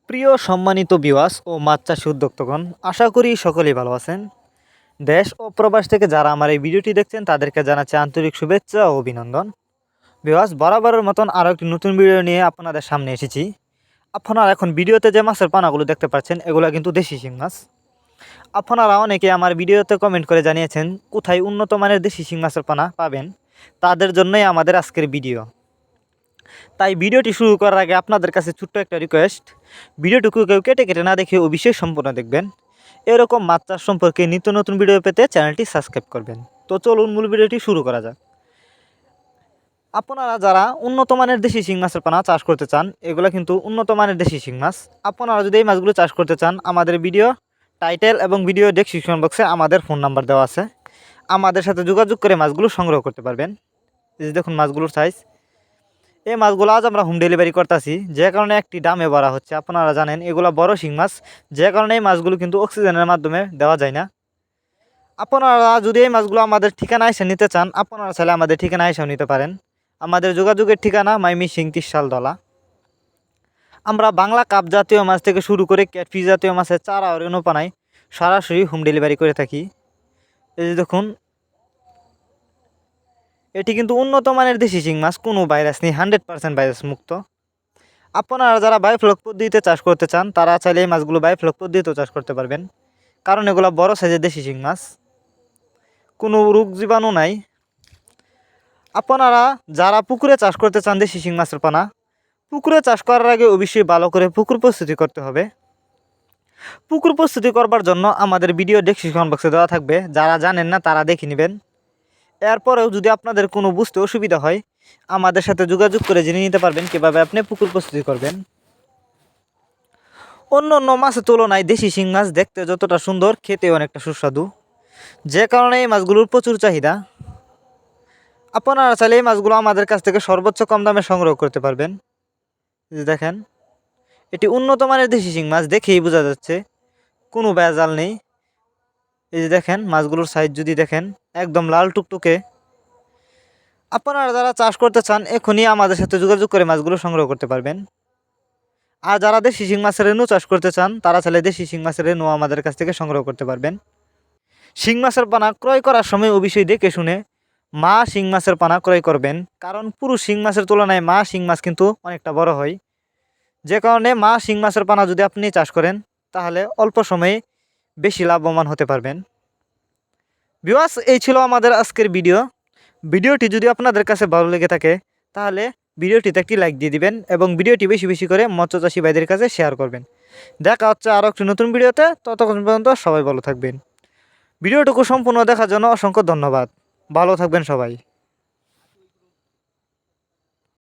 প্রিয় সম্মানিত ভিউয়ার্স ও মাছ চাষী উদ্যোক্তাগণ, আশা করি সকলেই ভালো আছেন। দেশ ও প্রবাস থেকে যারা আমার এই ভিডিওটি দেখছেন তাদেরকে জানাচ্ছি আন্তরিক শুভেচ্ছা ও অভিনন্দন। ভিউয়ার্স, বরাবরের মতন আরও একটি নতুন ভিডিও নিয়ে আপনাদের সামনে এসেছি। আপনারা এখন ভিডিওতে যে মাছের পানাগুলো দেখতে পাচ্ছেন এগুলো কিন্তু দেশি শিং মাছ। আপনারা অনেকে আমার ভিডিওতে কমেন্ট করে জানিয়েছেন কোথায় উন্নত মানের দেশি শিং মাছের পানা পাবেন, তাদের জন্যই আমাদের আজকের ভিডিও। তাই ভিডিওটি শুরু করার আগে আপনাদের কাছে ছোট্ট একটা রিকোয়েস্ট, ভিডিওটুকু কেউ কেটে কেটে না দেখে অবশ্যই সম্পূর্ণ দেখবেন। এরকম মাছ চাষ সম্পর্কে নিত্য নতুন ভিডিও পেতে চ্যানেলটি সাবস্ক্রাইব করবেন। তো চলুন মূল ভিডিওটি শুরু করা যাক। আপনারা যারা উন্নত মানের দেশি শিং মাছের পানা চাষ করতে চান, এগুলো কিন্তু উন্নত মানের দেশি শিং মাছ। আপনারা যদি এই মাছগুলো চাষ করতে চান, আমাদের ভিডিও টাইটেল এবং ভিডিও ডেসক্রিপশন বক্সে আমাদের ফোন নাম্বার দেওয়া আছে। আমাদের সাথে যোগাযোগ করে মাছগুলো সংগ্রহ করতে পারবেন। এই যে দেখুন মাছগুলোর সাইজ। এই মাছগুলো আজ আমরা হোম ডেলিভারি করতেছি, যে কারণে একটি দামে ভরা হচ্ছে। আপনারা জানেন এগুলো বড় শিং মাছ, যে কারণে এই মাছগুলো কিন্তু অক্সিজেনের মাধ্যমে দেওয়া যায় না। আপনারা যদি এই মাছগুলো আমাদের ঠিকানা এসে নিতে চান, আপনারা চাইলে আমাদের ঠিকানা এসেও নিতে পারেন। আমাদের যোগাযোগের ঠিকানা মাইমিসিং ৩০ আমরা বাংলা কাপ জাতীয় মাছ থেকে শুরু করে ক্যাটফিশ জাতীয় মাছের চারা ও রেণুপানায় সরাসরি হোম ডেলিভারি করে থাকি। এই যে দেখুন, এটি কিন্তু উন্নত মানের দেশি শিং মাছ, কোনো ভাইরাস নেই, 100% ভাইরাস মুক্ত। আপনারা যারা বায়োফ্লক পদ্ধতিতে চাষ করতে চান তারা চাইলে এই মাছগুলো বায়োফ্লক পদ্ধতিতেও চাষ করতে পারবেন, কারণ এগুলো বড় সাইজের দেশি শিং মাছ, কোনো রোগ জীবাণু নাই। আপনারা যারা পুকুরে চাষ করতে চান দেশি শিং মাছের পানা, পুকুরে চাষ করার আগে অবশ্যই ভালো করে পুকুর প্রস্তুতি করতে হবে। পুকুর প্রস্তুতি করবার জন্য আমাদের ভিডিও ডেসক্রিপশন বক্সে দেওয়া থাকবে, যারা জানেন না তারা দেখে নেবেন। এরপরেও যদি আপনাদের কোনো বুঝতে অসুবিধা হয়, আমাদের সাথে যোগাযোগ করে জেনে নিতে পারবেন কীভাবে আপনি পুকুর প্রস্তুতি করবেন। অন্য অন্য মাছের তুলনায় দেশি শিং মাছ দেখতে যতটা সুন্দর, খেতে অনেকটা সুস্বাদু, যে কারণে এই মাছগুলোর প্রচুর চাহিদা। আপনারা চাইলে এই মাছগুলো আমাদের কাছ থেকে সর্বোচ্চ কম দামে সংগ্রহ করতে পারবেন। দেখেন, এটি উন্নত মানের দেশি শিং মাছ, দেখেই বোঝা যাচ্ছে কোনো ভেজাল নেই। এই যে দেখেন মাছগুলোর সাইজ যদি দেখেন, একদম লাল টুকটুকে। আপনারা যারা চাষ করতে চান এখনই আমাদের সাথে যোগাযোগ করে মাছগুলো সংগ্রহ করতে পারবেন। আর যারা দেশি শিং মাছের রেণু চাষ করতে চান তারা চাইলে দেশি শিং মাছের রেণু আমাদের কাছ থেকে সংগ্রহ করতে পারবেন। শিং মাছের পানা ক্রয় করার সময় অবশ্যই দেখে শুনে মা শিং মাছের পানা ক্রয় করবেন, কারণ পুরুষ শিং মাছের তুলনায় মা শিং মাছ কিন্তু অনেকটা বড় হয়। যে কারণে মা শিং মাছের পানা যদি আপনি চাষ করেন তাহলে অল্প সময়ে বেশি লাভবান হতে পারবেন। ভিউয়ার্স, এই ছিল আমাদের আজকের ভিডিওটি যদি আপনাদের কাছে ভালো লেগে থাকে তাহলে ভিডিওটিতে একটি লাইক দিয়ে দিবেন এবং ভিডিওটি বেশি বেশি করে মৎস্যচাষী ভাইদের কাছে শেয়ার করবেন। দেখা হচ্ছে আরও একটি নতুন ভিডিওতে, ততক্ষণ পর্যন্ত সবাই ভালো থাকবেন। ভিডিওটুকু সম্পূর্ণ দেখার জন্য অসংখ্য ধন্যবাদ। ভালো থাকবেন সবাই।